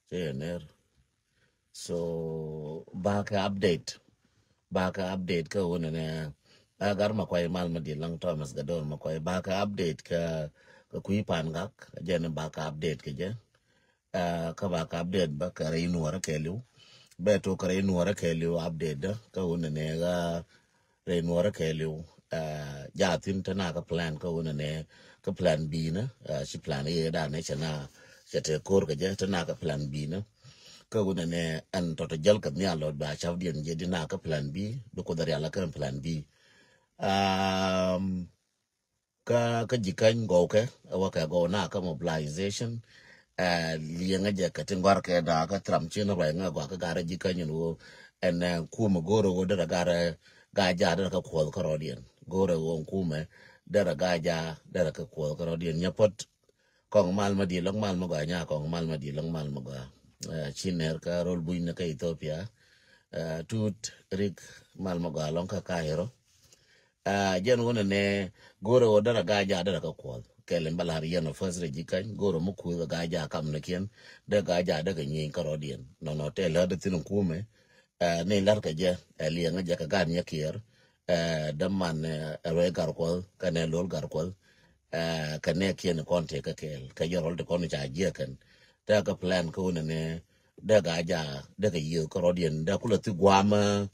chener so baka update ka wona ne agar makwai mal madi lang Thomas gador makwai baka update ka kui pan gak jen baka update ke je ka baka update ba ka reinu wara kelu beto ka reinu wara kelu update da ka wona ne ga reinu wara kelu jatin tana ka plan ka wona ne ka plan B na shi plan A da ne chana chate kor ka je tana ka plan B na ka wona ne an to jal ka nya lo ba chaw dien je dina ka plan B do ko dar yalla kan plan B ka jikan go ke wa ka go na ka mobilization lienga je ka tingwar ke da ka tram chino ba nga go ka gara jikan no en ku mo goro go da gara ga ja da ka ko ka rodien goro go ku me da ga ja da ka ko ka rodien nyapot kong mal ma di long mal ma ga nya kong mal ma di long mal ma ga chiner ka rol buin na ka Ethiopia tut rik mal ma ga long ka kairo jen wona ne goro dara gaja dara ka kwal kele mbalar yeno first rejikan goro mu ku gaja kam na kien de gaja daga nyin karodien no te la de tin kume ne lar ka je lienga je ka gan yakier da man re gar kwal ka ne lol gar kwal ka ne kien konte ka kel ka yorol de kon ja je kan da ka plan ko ne da gaja daga yiyo karodien da kula ti gwama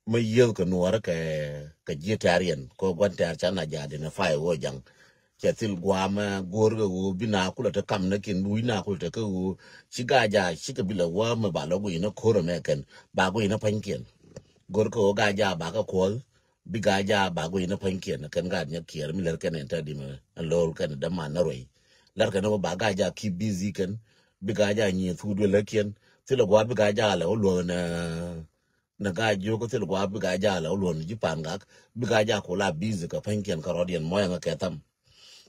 ma yel ka nuara ka jetarian ko gwantar chana jadi na fai wo jang chatil gwama gorga wo bina kula ta kam na kin buina kula ta ko shigaja shika bila wa ma ba logo ina koro meken ba go ina pankien gorka wo gaja ba ka kol bigaja ba go ina pankien kan ga nya kier mi ler kan enta di ma lol kan da ma na roi lar kan ba gaja ki busy kan bigaja nyi fudu lekien tilo gwa bigaja la lo na ga jo ko tel gwa bi ga ja la ulon ji pangak bi ga ja ko la busy ka panken ka rodien moya nga ketam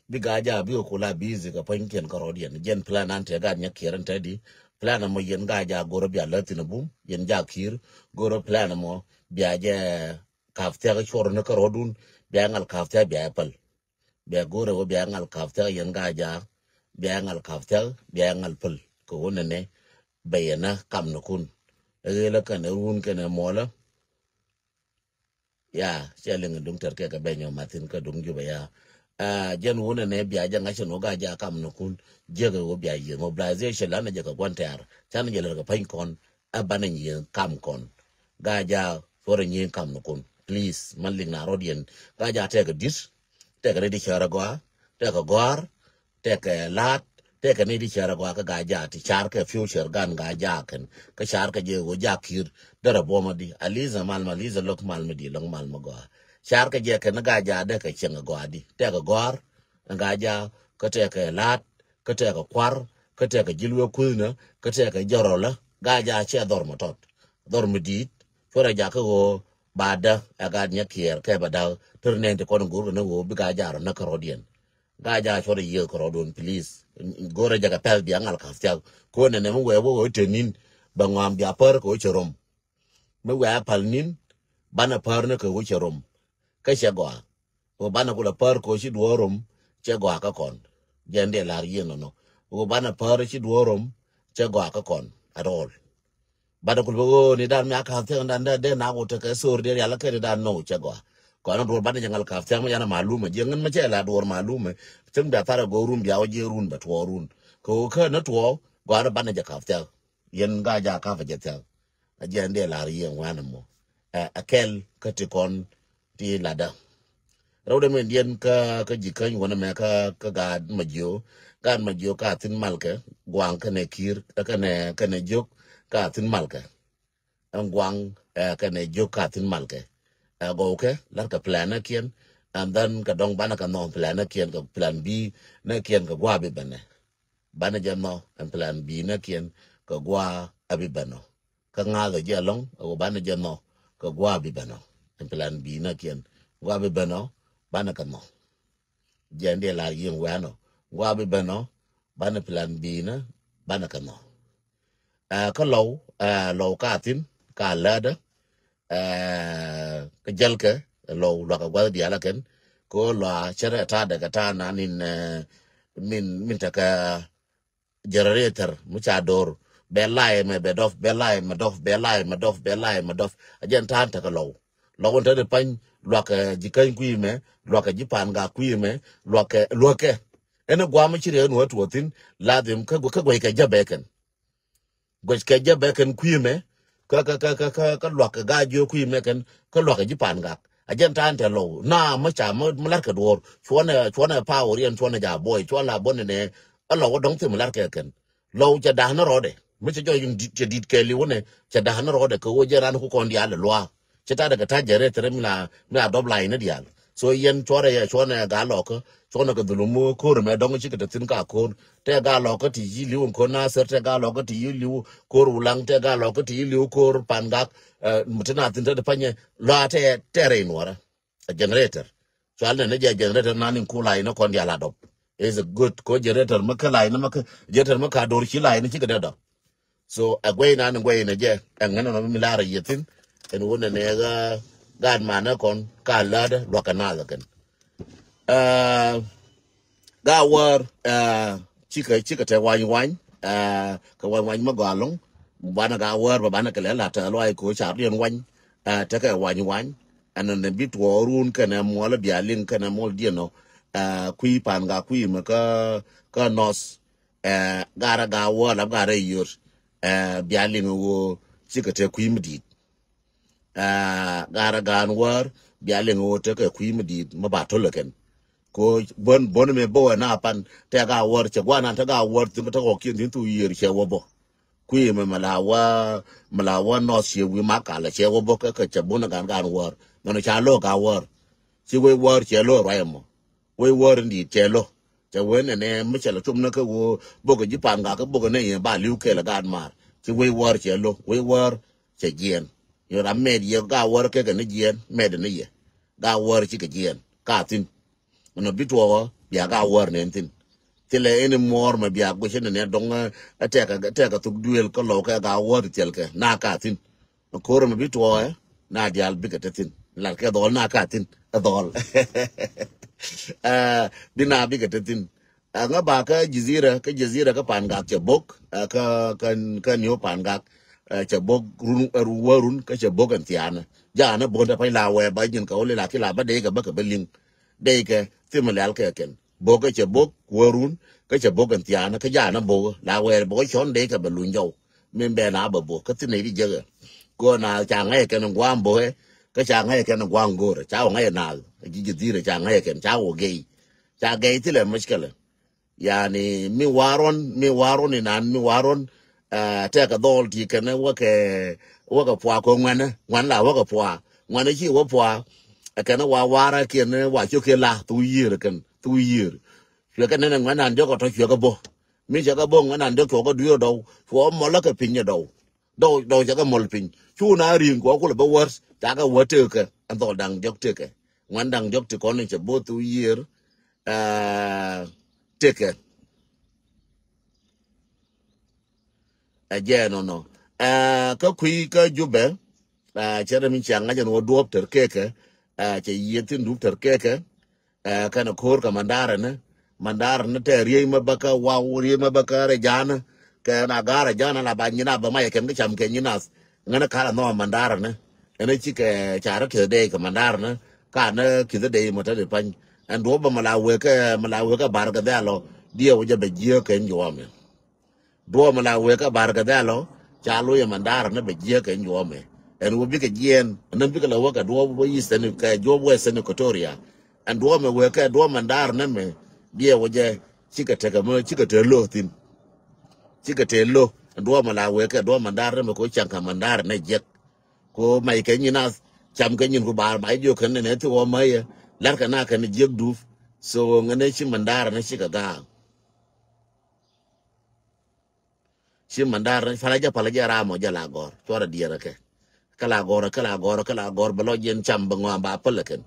bi ga ja bi ko la busy ka panken ka rodien jen plan ante ga nya kiran tadi plan mo yen ga ja goro bi alatin bum yen ja kir goro plan mo bi aje kafta ga chor na ka rodun bi angal kafta bi apple bi goro wo bi angal kafta yen ga ja bi angal kafta bi angal pul ko wona ne bayana kam no kun la kan run kan mola ya cheling dung ter ke ka benyo matin ka dung juba ya jen wona ne bia ja ngacho no ga ja kam no kun je ga wo bia yi mobilization la na je ka gwantar chan je la ka pain kon abana yi kam kon ga ja for yi kam no kun please maling na rodien ga ja te ka dis te ka ready chara go te ka gor te ka lat te ka ne di chara gwa ka ga ja ti char ka future gan ga ja kan ka char ka je go ja kir dara boma di aliza mal maliza lok mal medi long mal ma gwa char ka je ka na ga ja da ka chen gwa di te ka gwar ga ja ka te ka lat ka te ka kwar ka te ka jilwe kulna ka te ka jarola ga ja che dor motot dor medit fora ja ka go bada aga nya kier ka bada terne te kon go na go bi ga ja na ka rodien ga ja chore ye ko rodon please gore jaga pel bi angal ka tia ko ne mo wo tenin ba ngam bi apar ko chorom me wa palnin bana par ne ko chorom ka shagwa o bana kula par ko shi duorom chagwa ka kon jende lar ye no o bana par shi duorom chagwa ka kon at all bana kula ni dan me aka tia dan de na ko te ka sor de yalla ka dan no chagwa ko na dor bana jangal ka tia mo yana malume jengan ma chela dor malume tum da tara go rum biya waje run ba to run ko ka na to gwara bana ja kafta yen ga ja ka fa jeta a jende la riyen wana mo akel ka ti kon ti lada rawde men dien ka jikan wana me ka ga majo gan majo ka tin malka gwang ka ne kir ka ne jok ka tin malka an gwang ka ne jok ka tin malka go ke lar ka plana kien and then ka dong bana ka no plan na kien ka plan B na kien ka gwa be bana bana jamno and plan B na kien ka gwa abi bano ka nga ga jalong o bana jamno ka gwa abi bano and plan B na kien gwa abi bano bana ka no jende la yin wano gwa abi bano bana plan B na bana ka no ka low ka tin ka lada ka jalka lo ka gwa di ala ken ko la chere ta daga ta na min ta ka generator mucha dor belai me bedof belai madof belai madof belai madof ajen tan ta lo lo ta de pan lo ka jikan ku me lo ka jipan ga ku me lo ke ene gwa ma chire no to tin la dem ka go ka jabeken go ka jabeken ku me ka lo ka ga jo ku me kan ka lo ka jipan ga ajen tan ta lo na ma cha ma lar ka dor chwana pa orien chwana ja boy chwana bonne ne alo dong te ma lar ka ken lo cha da na rode mi cho yung dit ke li wona cha da na rode ko je ran ku kon dia le lwa cha ta daga ta jere tere mi la dob line dia so yen chore ya chona ga lo ko chona ko dulumu ko me dong chi ka tin ka ko te ga lo ko ti yi li ko na ser te ga lo ko ti yi li ko ulang te ga lo ko ti yi li ko panga mutana tin de panye la te tere nwara a generator so al ne je generator na nin ku line ko dia la dob is a good ko generator maka line maka generator maka dor chi line chi ka da so agway na ngway na je ngana no mi lara yetin en wona ne ga gad mana kon ka lada lo kanala kan ga war chika te wan ka wan ma galong bana ga war ba bana ka la ta lo ai ko cha rian wan ta ka wan anan ne bit worun kana mo la bialin kana mo dieno kui pan ga kui ma ka nos gara ga war la gara yor bialin wo chika te kui mdit gara gan war bialin wo te ka kui mdit ma ba to leken ko bon me bo na pan te ga war che gwana te ga war tin ta ko kin tin tu yer che wo bo kui me malawa no che wi ma ka la che wo bo ka che bon gan war no cha lo ga war chi we war che lo ra mo we war ndi che lo che we ne me che la tum na ka wo bo ga ji pan ga ka bo ga ne ba liu ke la gan mar chi we war che lo we war che gien yo ra me ye ga war ke ga ne gien me de ne ye ga war chi ga gien ka tin no bitwo ya ga war ne tin tile ene mor ma bia go shene ne dong ateka tu duel ko lo ka ga war tel ke na ka tin ko ro ma bitwo na dial bi ka tin la ke dol na ka tin dol bina bi ka tin nga ba ka jizira ka pan ga che bok ka nyo pan ga che bok warun ka che bok an tiana ja na bo da pa la we ba jin ka ole la ki la ba de ka ba ka belin de ke timalal ke ken bo ka che bok warun ka che bok an tiana ka ja na bo la we bo chon de ka belun jo men be na ba bo ka tin ne di je ko na cha ngai ke na gwam bo ka cha ngai ke na gwam go ra cha ngai na ji ji dire cha ngai ke cha wo ge cha ge ti le mushkala yani mi waron ni nan mi waron te ka dol ti ke na wa ka pwa ko ngwan la wa ka pwa ngwan chi wa pwa ka na wa wara ke na wa chu ke la tu yir kan tu yir chwe ka na ngwan an jo ko to chwe ka bo mi cha ka bo ngwan an jo ko du do fo mo la ka pin do cha ka mol pin chu na rin ko ba war ta ka wa te ka an do dang jok te ka ngwan dang jok te ko ni cha bo tu yir te ka again no ka kui ka jube chere min changa jan wo duop ter keke che yetin duop ter keke kana kor ka mandara ne te rie ma baka wa rie ma baka re jana ka na gara jana la ba nyina ba mai ken ka cham ke nyina ngana kala no mandara ne ene chi ke chara ke de ka mandara ne ka ne ki de mo ta de pan and do ba malawe ka bar ka dalo dia wo je be je ke nyome do malawe ka bar ka dalo chalo ya mandara ne be je ke nyome and wo bi ka jen nan bi ka la waka do wo yi sen ka jo wo sen Equatoria and do me we ka do mandara ne me dia wo je chika te ka mo chika te lo tin chika te lo do malawe ka do mandara me ko chanka mandara ne je ko mai ke nyina cham ke nyin ko bar mai jo kan ne to wo mai lar ka na ka ne je du so ngane chi mandara ne chika ga chi mandara falaja ramo jala gor chora diera ke kala gor balo jen cham bango ba pelaken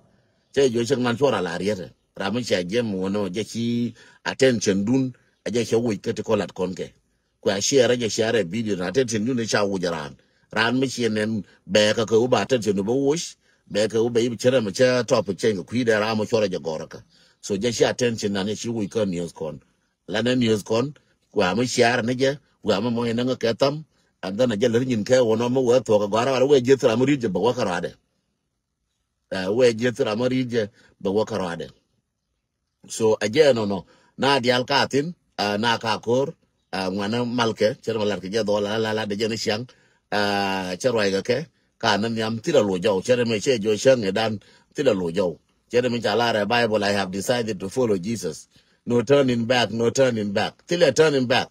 che jo chen man chora la riete ramu cha jem wono je chi attention dun aje che wi ke ko lat kon ke kwa share video na attention dun cha wu jaran ran mi chen be ka ko ba attention bo wush be ka be bi chere ma cha top chen ku da ramu chora je gor ka so je chi attention na ne chi wi ka news kon la ne news kon kwa mi share ne je wa ma mo ina nga tam and then a jel nyin ke wono mo we to ga ra we je tra mo rije ba wa karade we je tra mo rije ba wa karade so again no na dial katin na ka kor ngwana malke cher malar ke je do la de je siang cher wa ga ke ka nan yam tira lo jaw cher me che jo shang edan tira lo jaw cher me chala Bible. I have decided to follow Jesus. No turning back, no turning back. Till a turning back.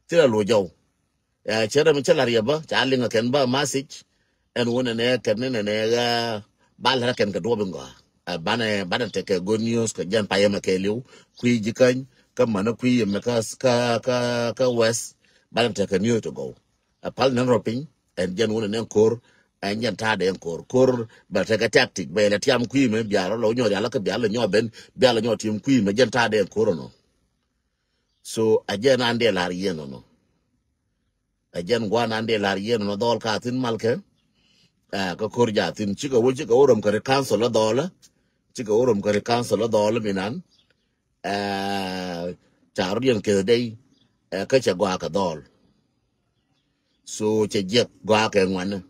Till a lo jaw. Cher me chala riaba chalinga ken ba message and one ne ken ne bal ken ka do benga. Bana take good news ka jan payema ke liu kui jikan ka mana kui me ka west bana take new to go a pal nan roping and jan wona nen kor and jan ta de kor ba take a tactic ba la tiam kui me biara lo nyo ya la ka biara nyo ben biara nyo tim kui me jan ta de kor no so ajen ande lar yen no ajen gwan ande lar yen no dol ka tin malke ka kor ja tin chika wo chika orom ka council la dola chika orom kare council do minan char yen ke dei ka cha gwa ka dol so che je gwa ke ngwan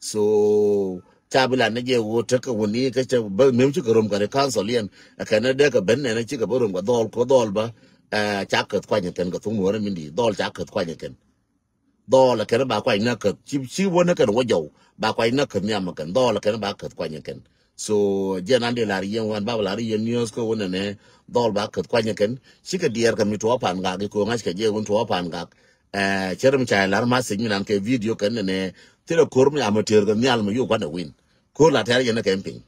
so chabila ne je wo ta ka woni ka cha ba mem chika orom kare council yen ka ne de ka ben ne chika orom ka dol ko dol ba cha ka kwa nyen ka tung wora mindi dol cha ka kwa nyen dol ka ba kwa ina ka chi wona ka wo jaw ba kwa ina ka nyam ka dol ka ba ka kwa nyen so jenande la yen wan ba la yen news ko wona ne dol ba ka kwanya ken shika dier ka mi to pan ga ko ngas ka je won to pan ga cherem cha lar ma sin nan ke video ken ne tele kor mi amateur ga nyal ma yu kwa na win ko la ter yen camping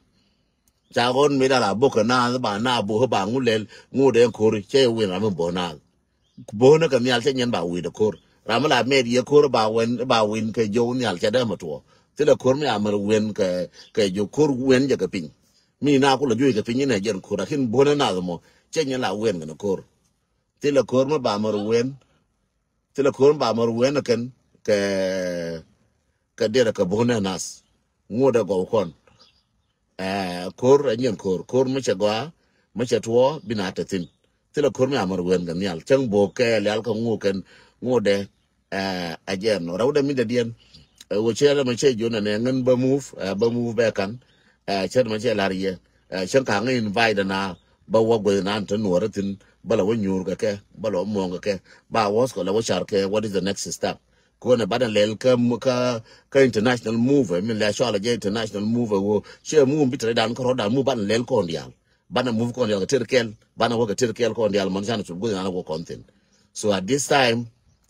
cha gon mi da la bo ka na ba na bo ba ngulel ngude kor che win ra mo bona bona ka nyal che nyen ba wi de kor ram la me ye kor ba win ke jo nyal cha da ma to tele kor mi amar wen ke jo kor wen ja ka pin mi na ko la jo ka pin ne jen kor akin bona na mo che nya la wen ga kor tele kor ma ba mar wen tele kor ba mar wen ken ke de ka bona nas ngoda go kon kor nyen kor ma cha gwa ma cha to binata tin tele kor mi amar wen ga nyal chang bo ke lal ka ngo ken ngode ajen no rawda mi de dien wo chere ma che jona ne ngan ba move ba kan cher ma che larie chen ka ngai invite na ba wo go na tan wora tin bala wo nyur ga ke bala mo ga ke ba was ko la wo char ke what is the next step ko na badan lel ka international move mi la shala je international move wo che mu bitre dan ko dan mu ban lel ko ndial bana move ko ndial ga terkel bana wo ga terkel ko ndial man jana su go na wo content so at this time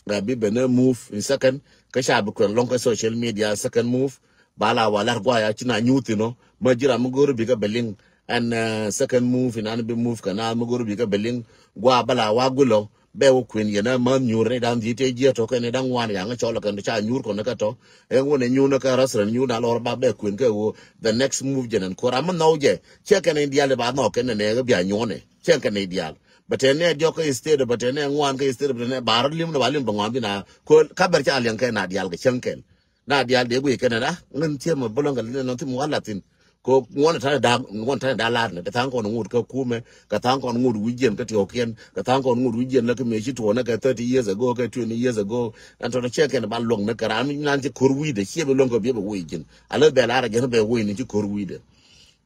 Rabi bene move in second kasha bu ko long social media second move bala wala gwa ya china nyuti no majira mugoro biga beling and second move in an be move kana mugoro biga beling gwa bala wa gulo be wo queen yana man nyure dan dite je to kene dan wan ya nga chola kan cha nyur ko naka to e wona nyuna ka rasran nyuna lor ba be queen ke wo the next move jenen ko ram no je che kan indial ba no ken ne ga bia nyone che kan indial but ene joka instead but ene ngwan ka instead but ene bar lim no balim bangwan bina ko kabar cha alian ka na dial ga chenkel na dial de gwe kana da ngan tie mo bolonga no tim walatin ko ngwan ta da la ne ta ko ngut ka kume ka ta ko ngut wijen ka tioken ka ta ko ngut wijen na ka me chi to na ka 30 years ago ka 20 years ago and to check and ba long na kara mi nan ti korwi de chi be longa be wijen ala be la ra je be wi ni ti korwi de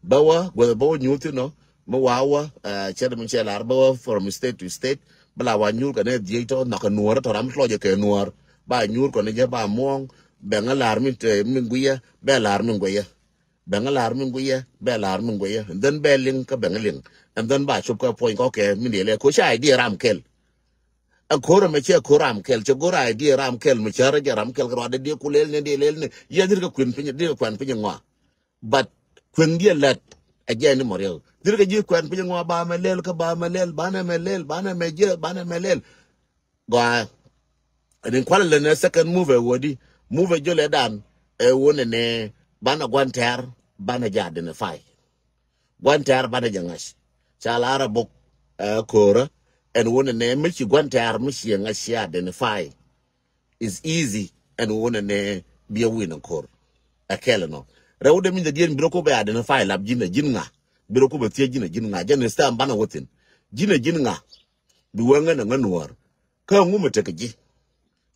bawa go bawa nyuti no Mawawa, Chairman Chelar Bawa from state to state, Balawa Nur can have Jato, Nakanur, or Amtloja Kenur, by Nur Conaja Mong, Bengal Army Minguia, Bell Arminguia, Bengal Arminguia, Bell Arminguia, and then Belling, Bengaling, and then by Chuka Point, okay, Mindele, Coach idea Ramkel. A Kora Macha Koram Kel, Chagora idea Ramkel, Machara Ramkel, Rada de Kulel, Nelene, Yadir Quinpin, dear Quanpinwa. But Quindia let again Memorial. Dirga ji kwan pinyo ngwa ba melel ka ba melel bana melel bana meje bana melel gwa adin kwala le ne second move wodi move jole dan wona ne bana gwanter bana jade ne fay gwanter bana jangash chala arabok kora and wona ne michi gwanter michi ngash ya de ne fay is easy and wona ne biya win kor akela no rawde min de dien broko be ade ne fay lab jinna biro ko betie jina nga jana sta mbana wotin jina nga duwanga na nganuar ka ngu metekeji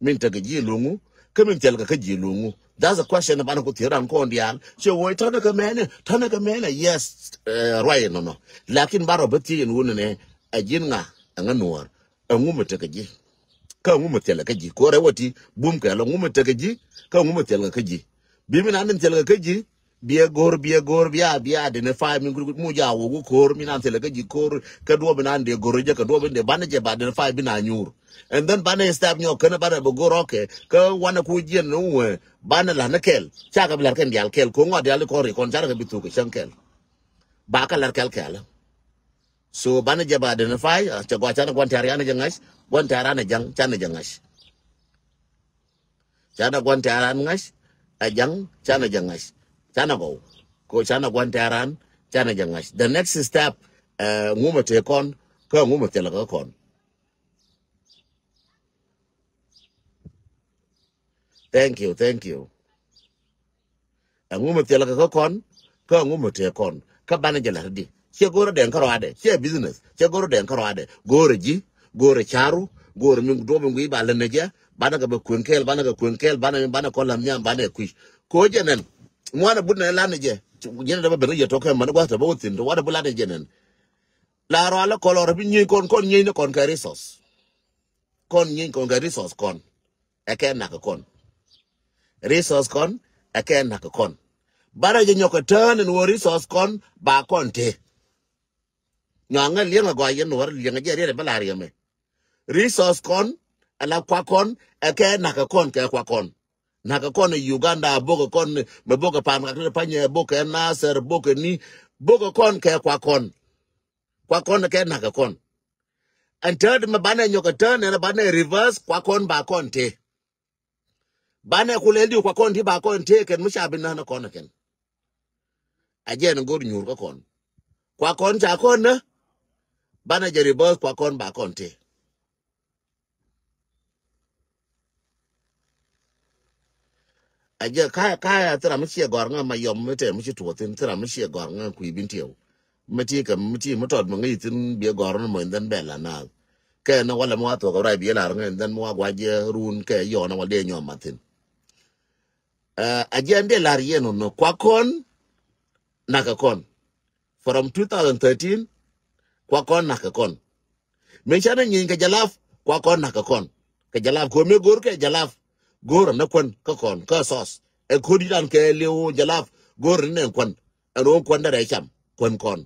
min take ji lungu kamin tel ka ji lungu. That's a question about ko tiran ko ndial so wo tana ka mena yes right no lakin baro beti en wonne ajin nga nganuar ngumu take ji ka ngumu tel ka ji ko rewati bum ka la ngumu take ji ka ngumu tel ka ji bi min anin tel ka ji biya gor biya de ne fa min mu ja wo kor min an tel ka ji kor ka do bin an de gor je ka do bin de banaje ba de fa bin anyur. And then bana stab nyo kana bana bo goroke ka wana ku jien no bana la nakel chaka blar ken dial kel ko ngod dial ko ri kon chara ka bitu ke shankel ba ka lar kel kel so bana je ba de na fai cha gwa chana gwan tariana jangas gwan tarana jang chana jangas chana gwan taran ngas ajang chana jangas chana go ko chana gwan taran chana jangas. The next step ngumo te kon ka ngumo te la ka kon. Thank you. Ngumo tela ka kon, ka ngumo te kon. Ka bana jela di. Che goro den karo ade, che business. Che goro den karo ade. Gore ji, gore charu, gore mi do mi ba le neje, bana ga kwenkel, bana ko lam nyam bana kwish. Ko jenen. Mwana budna la neje. Jenen da ba bere to ka man gwa ta ba wutin do wada bulade jenen. La ro ala kolor bi nyi kon nyi ne kon ka resource. Kon nyi kon ka resource kon. Eke na ka kon. Resource kon ake na kon bara je nyoko turn and wo resource kon ba kon te nyanga lienga go yen war lienga je re balari me resource kon ala kwa kon ake na kon ke kwa kon na kon Uganda bogo kon me bogo pan ka panye bogo na ser bogo ni bogo kon ke kwa kon ke na kon and third me bana nyoko turn and bana reverse kwa kon ba kon te bana kuleli kwa konti ba konti ken mushabi na kon ken ajen ngor nyur ko kon kwa kon ta kon na bana jeri boss kwa kon ba konti aje kaya tara mchi gornga mayom mete mchi tuotin tara mchi gornga ku ibintio meti ka mti motod mangi tin bi gorno mo ndan bela na ke na wala mo to ko rai bi la ngan dan mo gwaje run ke yo na wale nyom matin agende larieno no kwa kon naka kon from 2013 kwa kon naka kon mechana nyin ka jalaf kwa kon naka kon ka jalaf ko me gor ke jalaf gor na kon ka kon ka sos e kodi dan ke lewo jalaf gor ne kon ro kon da cham kon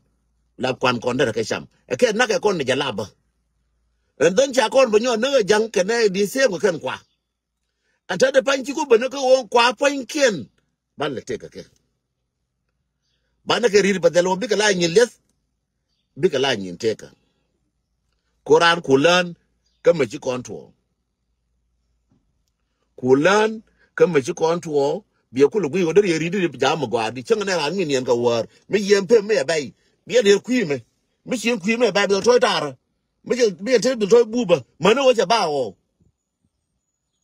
la kon da ke cham e ke naka kon ne jalaba and then cha kon bonyo na jang ke ne di se ko ken kwa anta de panchi ko bana ko won kwa pankien ban le teka ke bana ke rir badalo bi kala nyin les bi kala nyin teka Quran kulan kama chi control kulan kama chi control bi ko lu gwi odar yeri di jam gwa di changa na ran min yen ka war mi yem pe me bai bi de kwi me mi chi kwi me bai bi to tara mi te bi to buba mana wo ja ba o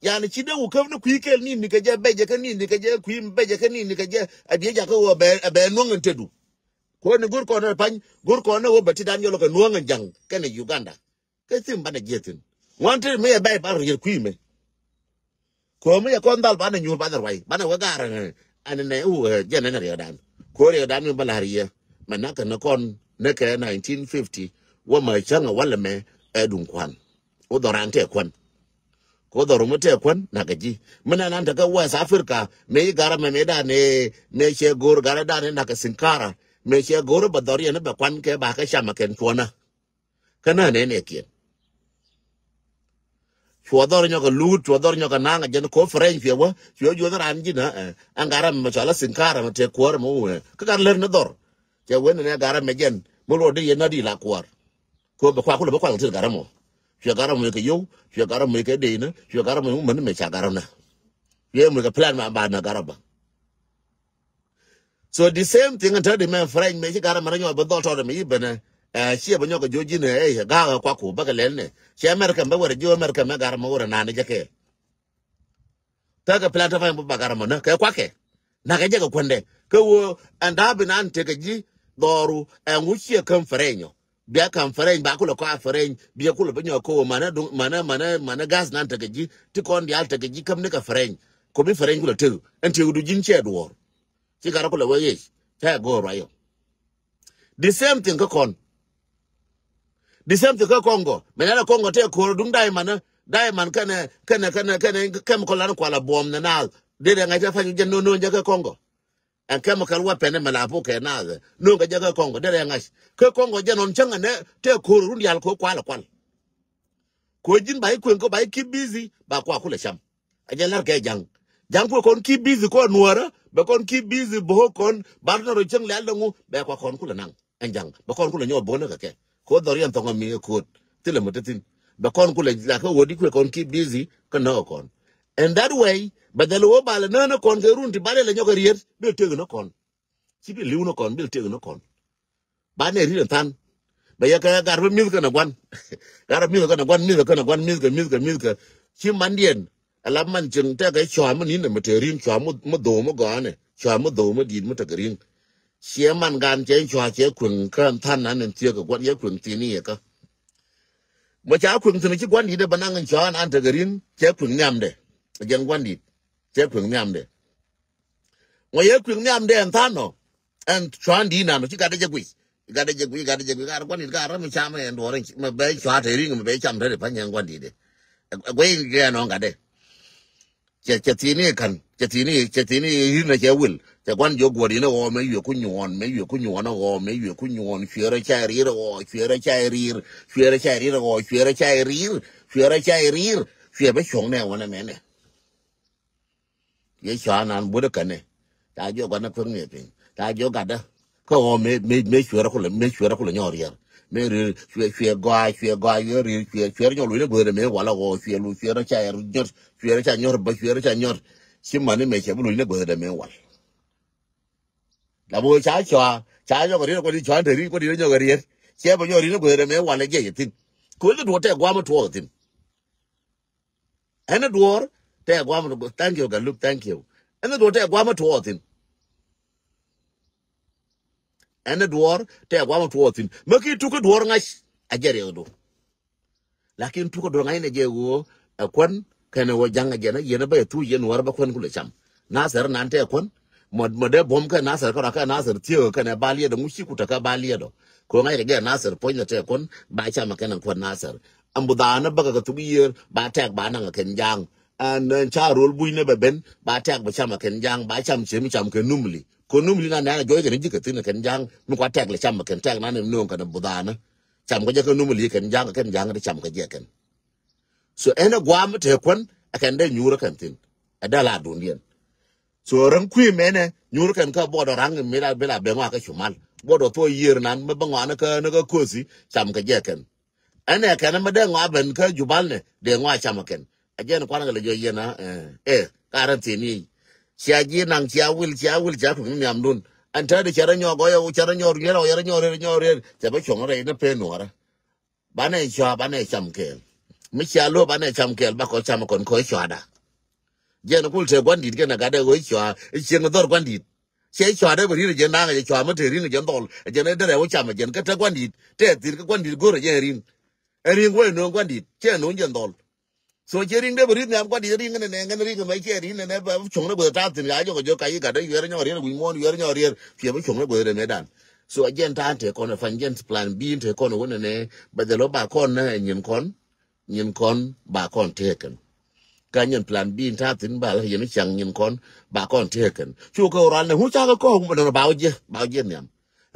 yani chide wu kam no kwikel ni ka je beje ka ni ka je kwi beje ka ni ka je abie ja ka wo be no ntedu ko ni gur ko na pan gur ko na wo bati dan yolo ka no jang ka ne Uganda ka sim bana jetin wante me bay bar ye kwi me ko me ko ndal bana nyul bana wai bana wa gar an ne u je ne re dan ko re dan me balariya manaka na kon ne ka 1950 wo ma changa wala me edun kwan o dorante kwan ko da rumute kwan na gaji muna nan daga West Africa me gara me da ne she gor gara da ne na ka sinkara me she gor ba dori ne ba kwan ke ba ka shama ken tuona kana ne kien chuodor nyoka lut chuodor nyoka nanga jen ko French yewa chyo jo ran jina angara me chala sinkara me te kwar mo ka kan ler ne dor che wen ne gara me jen mo lo de yena di la kwar ko ba kwa ko ba kwa til gara mo Shia gara mo ke yo, shia gara mo ke de na, shia gara mo man me cha gara na. Ye mo ke plan ma ba na gara ba. So the same thing until the man French me gara ma nyo ba dol to me ibena. Shia ba nyo ko joji ne ga kwa ko ba ke len ne. Shia American ba wore jo American me gara mo wore na ne jake. Ta ka plan ta fa ba gara mo na ke kwa ke. Na ke je ko kwende. Ke wo anda bi nan te ke ji doru en wuchie kan Frenyo. bia kam fereñ ba ko ko fereñ bia ko be nyoko mana gas nan tagaji ti kon di al tagaji kam ne ka fereñ ko bi fereñ ko le tu en ti du jin che do ti gara ko le waye ta go rayo the same thing ko kon the same thing ko Congo menala Congo te ko dung dai man kana kem ko lan ko la bom na de nga ta fa je no je Congo and chemical weapon malapo ke na no ga je Congo de nga ke Congo je non changa ne te ko run yal ko kwala kwal ko jin bai ko bai ki busy ba ko akule sham aje lar ke jang ko kon ki busy ko nuara be kon ki busy bo kon bar no chang le ngu be ko kon kula nang en jang be kon kula nyo bo na ke ko dorian to ngami ko tile motetin be kon kula la ko wodi ko kon ki busy ko no kon and that way but the low ball no kon ke run ti bale le nyoga rier be te no kon si be liu no kon be te no kon ba ne ri tan be ya ka gar mi ko na gwan gar mi ko na gwan mi ko chi mandien ala man jeng te ga chwa mo ni ne materin chwa mo do mo ga ne chwa mo do mo di mo ta grin xie man gan che chwa che kun kan tan nan en tie ga gwan ye kun ti ni ka mo cha kun ti ni gwan di de banang chwa an ta grin che kun nyam de jeng gwan di che kun nyam de mo ye kun nyam de en tan no en chwa di na no chi ga de gwi ga gwan di ga ra mi cha me en do re me be chwa te ring me be cham de pa nyang gwan di de gwe ge no ga de che tini hina che wil che kwan jo gori na o me yu ku nyon o me yu ku nyon chere cha rir o chere cha rir chere be chong ne wona me ne ye cha nan bu de kane ta jo gwana kun ne pin ta jo ga da ko o me chere ko le nyor yer me ri chere go ye ri chere nyo lu ne bu de me wala o chere cha rir chere cha nyor si mane me che bu ne bu de me wala la bo cha jo ko di chwa de ri ko di nyo ga ri che bo nyo ri ne bu de me wala ge tin ko le do te gwa mo to tin ene do te gwa mo thank you ga look thank you ene do te gwa mo to tin ene do te gwa mo to tin me ki tu ko do ngash a jere do lakin tu ko do ngai ne je wo akwan kana wo janga jena yena ba tu yen war ba kwan kula cham nasar nan te kwan de bom ka nasar ka nasar tiyo kana baliya da mushi kutaka baliya do ko ngai de nasar point te kwan ba cham kana kwan nasar ambuda na baga ka tu yer ba tak ba nan ken jang an cha rol bui ne ben ba tak ba cham ken jang ba cham che mi cham ken numli ko numli na na joy ke jika tin ken jang mu kwa tak le cham ken tak na ne no kana buda na cham ko je ka numli ken jang de cham ka je ken so ena gwam te kwan akan de nyura kan tin adala dunien so ran kui mene nyura kan ka bodo rang mera bela benwa ka chumal bodo to yer nan me bangwa na ka kosi cham ka jeken ane kan me de ngwa ben ka jubal ne de ngwa cham ken ajen kwan ga le jo yena karanti ni siaji nang sia wil ja ku nyam dun anta de chara nyo go yo chara nyor yero te ba chong re na pe nora bane cham ken mi cha lo bane cham kel ba ko cham kon ko chwada je no kul te gwandit ke na ga de go chwa cheng dor gwandit che chwada bari je na ga chwa ma te rin je ndol je ne de wo cham je ka ta gwandit te tir ka gwandit go re je rin go no gwandit che no je ndol so je rin de bari na gwandit rin ne rin ma che rin ne ba chong ne bo ta tin ga jo ka yi ga de yer nyor yer wi mon yer nyor yer fie ba chong ne bo de me dan so again ta te kon fangen plan b te kon wona ne ba de lo ba kon na nyin kon ba kon teken kanyen plan b ta tin ba la yin chang nyin kon ba kon teken chu ko ran ne hu cha ko mo no ba je nyam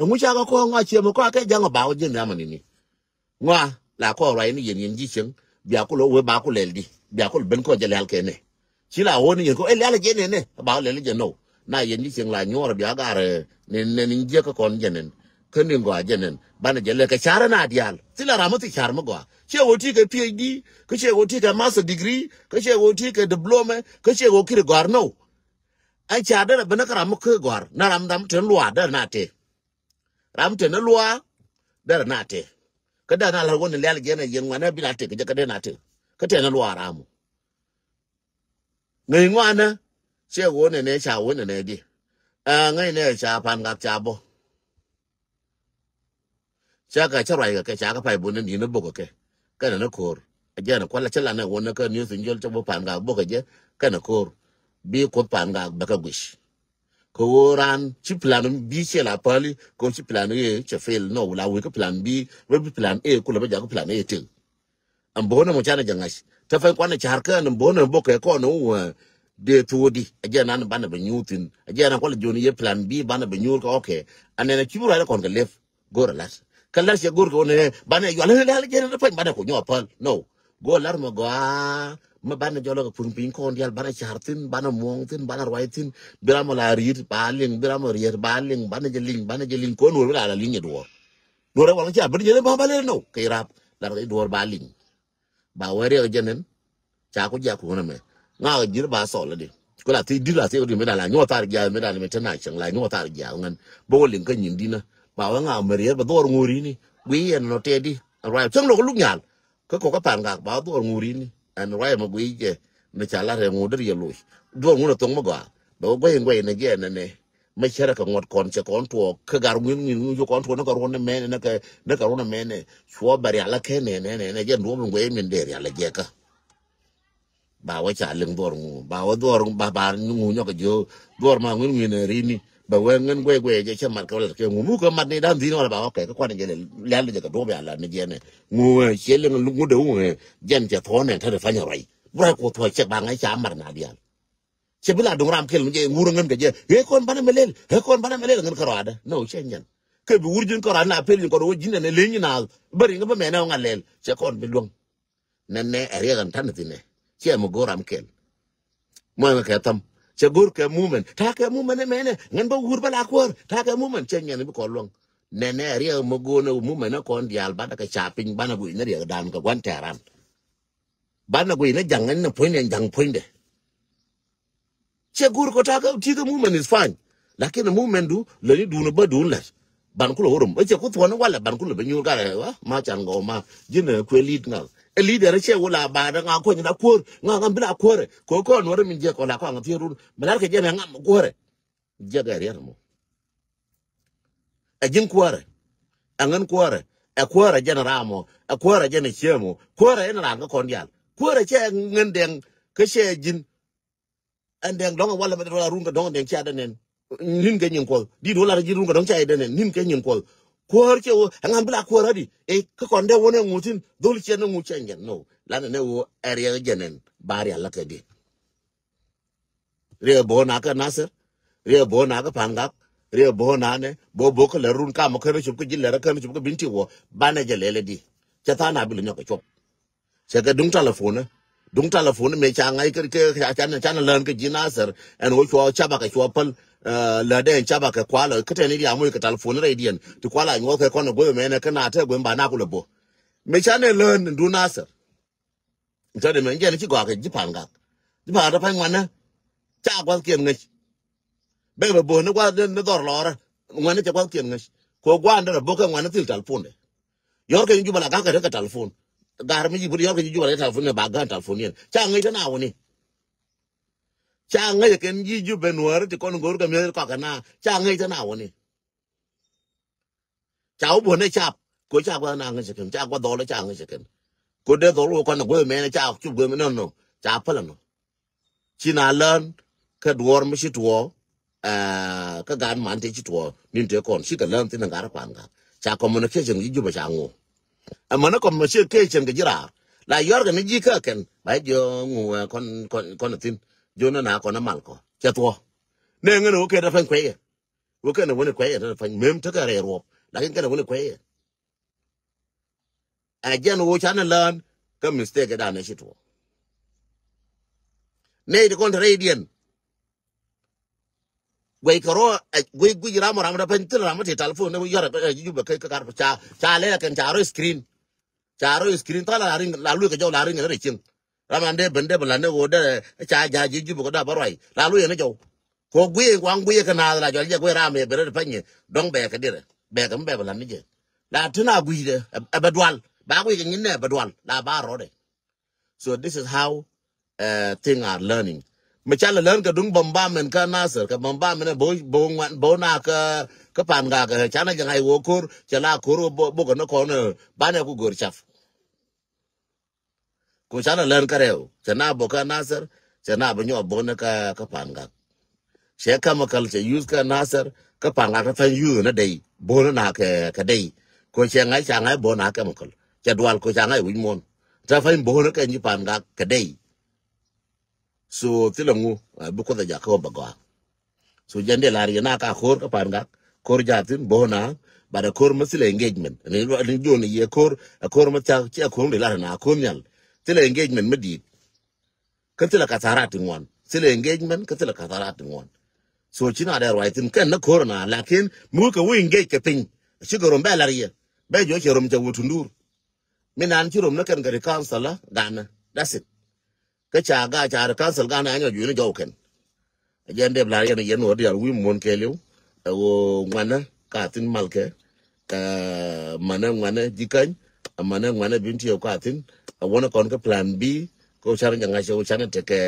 hu cha ko nga che mo ko ka jang ba je nyam ni nga la ko rai ni yin ji cheng bia ko lo we ba ko le di bia ko ben ko je le ke ne chi la ho ni yin ko le je ne ba le je no na yin ji cheng la nyor bia ga re ne ni je ko kon je ne kenin go ajenen bana jelle ka chara na dial sila ramati char mo go che woti ka phd ka che woti ka master degree ka che woti ka diploma ka che wo kire gar no ai cha da bana kara mo ke gar na ram dam ten lwa da na te ram ten lwa da na te ka da na la won le alge na yen wana bi na te ka da na te ka te na lwa ramu ngai ngwana che wo ne cha wo ne di ngai ne cha pan ga cha bo cha ka cha rai ka cha ka pai bunen ni no bo ke ka na kor aja na kwala chala na wona ka news injol cha bo pan ga bo ka je ka na kor bi ko pan ga ba ka gwish ko ran chi plan bi che la pali ko chi plan e che fail no la we ka plan b we bi plan e ko la ba ja ko plan e te am bo na mo cha na jangash ta fa kwa na char ka na bo na bo ka ko no de tuodi aja na bana ba nyutin aja na kwala joni ye plan b bana ba nyur ka okay anena chi bu ra kon ka lef go relax kalar se gor ko ne bana yo la la je na fa bana ko nyo pal no go lar mo go ma bana jolo ko pun pin ko ndial bana chartin bana mongtin bana rwaitin biramo la rir baling biramo rir baling bana jeling ko no la linya do re wala cha bana je ba bale no kay rap la re do baling ba wari jenen cha ko ja ko na me nga jir ba so la de ko la ti di la ti ko di me la nyo tar ja me da me tana chang la nyo tar ja ngan bo ling ka nyin di na ba wa nga me re ba do nguri ni wi en no te di ra chang lo ko lu nyal ko ka pan ga ba do nguri ni an ra ma wi je me cha la re ngu de ye lu do ngu no tong ma ga ba go yen go ne je ne ne me chera ka ngot kon che kon to ka gar ngin ngin yo kon to na ka ron ne me ne ka ron ne me ne chwo ba ya la ke ne je ndo mo go yen de ya la je ka bà quay trả lưng đuổi ngủ bà có đuổi bà ngủ nhóc cái chỗ đuổi mà nguyên nguyên này rini bà quay ngân quay quay cho chân mặt cái ngủ mũi cái mặt này đam gì nó là bà cái quan này này lên được cái đồ bể là này này ngủ chế lên lúc ngủ đâu dân chỉ thốn này thay phải như vậy bữa cô thôi chắc bà ngay chả mặt nào đi ăn chỉ biết là đồng ram kia mình ngủ ngân cái gì hết con bán mày lên hết con bán mày lên ngân cái đó nó chơi nhẫn cái bị urgent cái đó là phải những cái đồ gì này lên như nào bari cái mẹ nào ngan lên chỉ con bị luông nên này ở đây gần thân thì này chia một goram kel mo ka tam che gur ke mumen ta ke mumen mene ngan ba gur bala kwar ta ke mumen che nyen bi ko long ne ne ri mo go no mumen na kon dial ba da ka chaping bana gu ne ri dan ka wan taran bana gu ne jangan na point en jang point de che gur ko ta ka ti ke mumen is fine lakini mumen du le ni du no ba du la ban ku lo rum e che ku to na wala ban ku lo be nyu ga wa ma chan go ma jine ku lead ngal a leader che wala ba da nga ko ni da kur nga bila kur ko no min je ko la ko nga tiru bala ke je nga gore je ga ri mo a jin kuare angan kuare a kuare je na ramo a kuare je na chemo kuare ina nga ko ndial kuare che ngen den ke che jin an den dong wala me do la runga dong den cha da nen nin ke nyin ko di do la ji runga dong cha da nen nin ke nyin ko kuar che wo angam bla kuar adi e ka konde wona ngutin dol che no nguchen no la ne wo area jenen bari alla ke di re bo na ka nasir re bo na ka pangak re bo na ne bo ko la run ka mo ko chup ko jilla ka chup ko binti wo bana je lele di cha ta na bi lo nyoko chop se ka dung telephone me cha ngai ke cha na len ke jinasir en wo cho cha ba ka cho pal la de chaba ka kwala kete ni ya mo ka telephone radian to kwala nyo ka kono go me ne kana ta go mba na ku lebo me chane learn ndu nasir ntade me nje ni ci go ka jipanga jipa da pan wana cha kwa kien ngi be bo ne kwa ne dor lora ngwana cha kwa kien ngi ko gwa nda bo ka ngwana til telephone yor ka nju bala ka ka telephone gar mi jibu yor ka nju bala telephone ba ga telephone yen cha ngi ta na woni cha ngai ken ji ju benwar ti kon gor ga me ka kana cha ngai ta na woni cha bo ne cha ko cha kwa na ngai ken cha kwa do le cha ngai ken ko de do lo kon go me ne cha chu go me no cha pa la no chi na len ka dwor mi chi tuo ka gan man te chi tuo nin te kon chi ka len tin ga ra kwan ga cha communication ji ju ba cha ngo amana communication ga jira la yor ga ni ji ka ken ba jo ngu kon tin jo na ko na mal ko cha to ne ngene ke da fan kwe wo ke ne woni kwe da fan mem ta ka re ro la ke ne woni kwe a jan wo cha na lan ka mistake da na shi to ne de kon radian we karo we gu jira mo ram da fan tin ram te telephone ne yor ga ju ba ke ka kar cha le kan cha ro screen ta la lu ka jo la ring ne chin ramande bende bala ne wo de cha ja ji ju ko da barwai la lu ne jo ko gwe wang gwe ka na la jo je gwe ra me bere panye dong be ka dire be ka mbe bala ni je la tuna gwi de abadwal ba gwe nyin ne abadwal la ba ro de so this is how thing are learning me cha la learn ka dung bomba men ka nasir ka bomba men bo na ka ka pan ga ka chana jangai wo kor chala kor bo ko no ko no bana ku gor chaf ko chana len kareo chana bo ka nasar chana bo nyo bo na ka pan ga she chemical che use ka nasar ka pan ga ka fan yu na dei bo na ka dei ko che ngai cha ngai bo na chemical cha dual ko cha ngai wi mon ta fan bo na ka ni pan ga ka dei so tilangu bu ko da ja ko ba ga so jande lari na ka khor ka pan ga kor jatin bona bada kor masile engagement ni joni ye kor ma ta ci kor de la na ko nyal tele engagement medi ka tele ka tarati ngwan tele engagement ka tele ka tarati ngwan so china da right kan na kor na lakin mu ka wi engage ka pin shi gorom ba lari ba jo cherom ja wutundur minan chirom na kan ga council gana that's it ka cha ga cha council gana anyo ju ni jo ken jande lari ne yen wodi al wi mon kelew wo ngwana ka tin malke mana jikan mana binti yo ka tin wona kon ka plan B ko char nga show chana te ke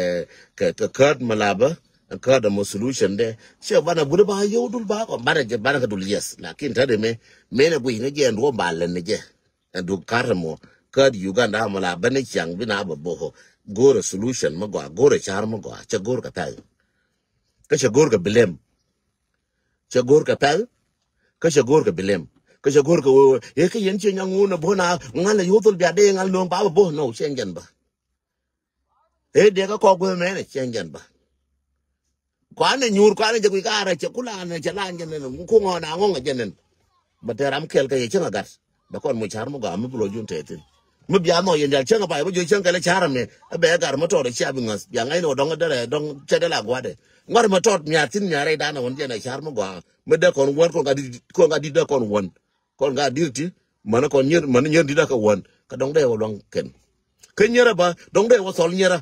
card malaba card mo solution de che bana budu ba yo dul ba ko bana je bana ka dul yes lakin tade me na bu ina je ndo balen ne je ndu karmo card Uganda malaba ne chang bina ba bo gore solution ma go gore char ma go che gore ka ta ka che gore ka bilem che gor ka pal ka che gor ka bilem ka che gor ka e ka yen che nyangu na bona ngala yotul bia de ngal no ba bo no chengen ba e de ka ko go me ne chengen ba kwa ne nyur kwa ne je ku ka ra che kula ne che lan gen ne ku ngo na ngo gen ba te ram kel ka ye che gas ba kon mu char mo ga mu blo jun te tin mu bia no yen dal chen ba bo ju chen ka le char me be gar mo to de cha bi ngas bia ngai no dong de dong che de la gwa de ngor ma tot miatin nyare dana won je na char mo gwa me de kon won ko ga di de kon won kon ga di ti man kon nyer di da ka won ka dong de wo long ken ken nyera ba dong de wo sol nyera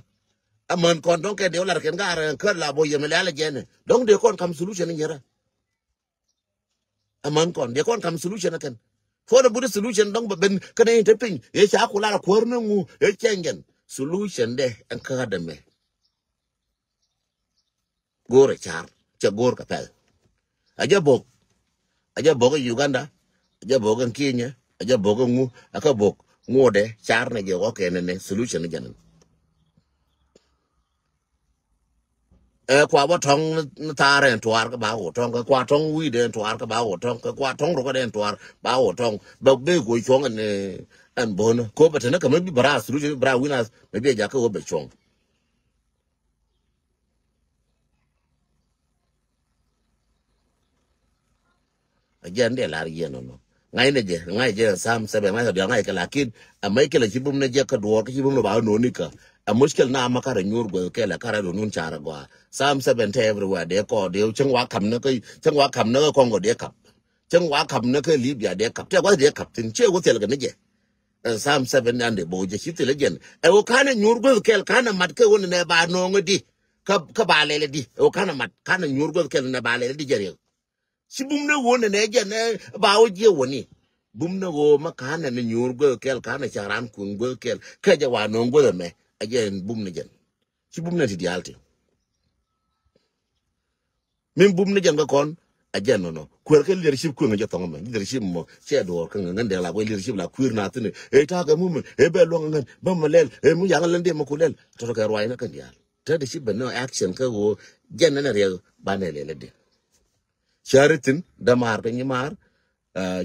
aman kon dong ke de lar ken ga ra ka la bo ye me la jene dong de kon kam solution nyera aman kon de kon kam solution ken for the buddha solution dong ba ben kan e te pin e cha ku la ko na ngu e chengen solution de an ka da me gore char cha gor ka pel aja bok Uganda aja bok Kenya aja bok ngu aka bok ngode char ne je ko ne solution ne janan kwa bo tong tare twar ka ba ho tong ka kwa tong wi de twar ka ba ho tong ka kwa tong ro ka de twar ba ho tong ba be go chong ne an bon ko ba tana ka me bi bra solution bra winners me bi ja ka wo be chong ajan de lar yen no ngai je sam sebe ngai de ngai ka lakin amai ke la jibum ne je ka do ka jibum no ba no ni ka a mushkil na makara nyur go ke la kara do nun chara go sam sebe te everywhere de ko de changwa kam ne ko ngo de kap changwa kam ne ke libya de kap te go de kap tin che go tel ga ne je sam sebe nan de bo je chi te le gen e o kana nyur go ke kana mat ke won ne ba no ngodi ka ba le di o kana mat kana nyur go ke ne ba le di je si bum ne wo ne je ne ba o je woni bum ne wo ma kana ne nyur go kel kana charan kun go kel ka je wa no go me ajen bum ne jen si bum ne ti alti min bum ne jen ga kon ajen no kwer ke leadership ko nga tong me leadership mo che do ka nga de la ko leadership la kwir na tene e ta ga mum e be lo nga ba ma lel e mu yang len de ma ku lel to ka roi na kan ya leadership no action ka wo jen na re ba ne le de charitin damar ka nyimar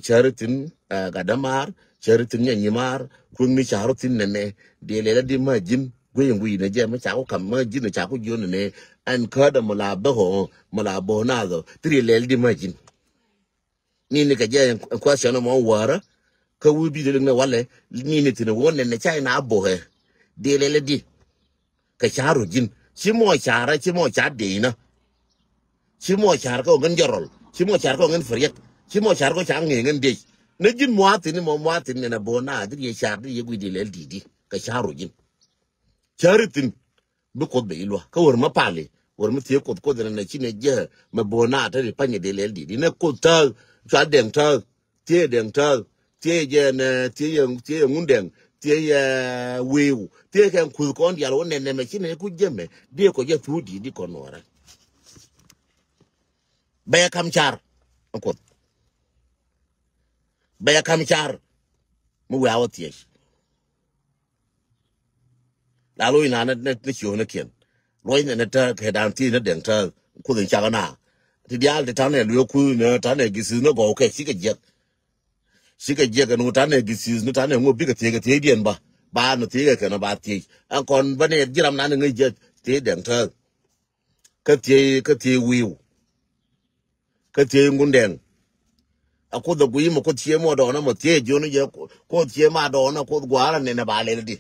charitin ga damar charitin nya nyimar kun ni charitin ne de le di ma jin gwe ngui ne je ma cha ko kam ma jin cha ko jo ne an ka da mala bo na do tri le di ma jin ni ka je question mo wara ka wu bi de ne wale ni ne tin won ne cha na bo he de le di ka charu jin chi mo cha de na chi mo char ko ngan jorol chi mo char ko ngan friet chi mo char ko chang ngan de ne jin mo atin ne bo na di char di gui di le di ka charu jin charitin bu ko be ilwa ka wor ma pale wor ma tie ko ne chi ne je ma bo na ta ri panye de le di ne ko ta cha den ta tie je ne tie ngun den tie weu tie kan ku ko ndi alo ne me chi ne ku je me de ko je tu di ko nora be kam char ko ba ya kam char mu wa wotie la lo ina na chiu na kien lo ina na ta ke dan ti na den ta ku den cha na ti dia de ta ne lu ku na ta ne gi si no go ke si ke je ga no ta ne gi si no ta ne ngo bi ke te dien ba no ti ke na ba ti an kon ba ne jiram na ne je ti den ta ke ti wiu ke ti ngunden ako da gui mo ko tie mo do na mo tie jo ni je ko tie ma do na ko gwara ne na ba le di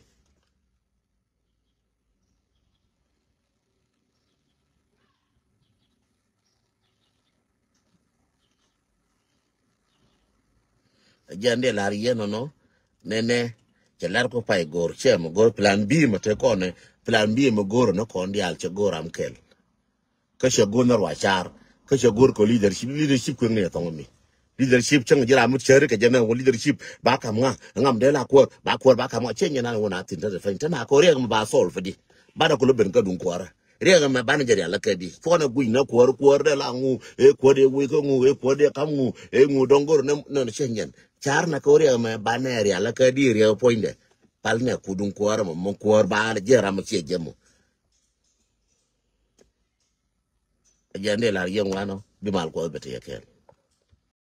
jande la rie no nene ke lar ko pai gor che mo gor plan B mo te ko ne plan B mo gor no ko ndi al che gor am kel ka she go na wa char ka she gor ko leadership ko ne to mi leadership chang jira mu chere ke jana wo leadership ba kam nga ngam de la ko ba kam che nyana wona tin ta fa na ko re ba sol fadi ba da ko lo ben ka dun ko ara re ma ba na jari ala ka di fo na gu na ko de la ngu e ko de wi ko ngu e ko de kam ngu e ngu dongor no chenyen char na ko re ma ba na re ala ka di re poinde pal ne ku dun ko ara mo ko ba na jera ma che jemo jande la yen wano bi mal ko bete yakel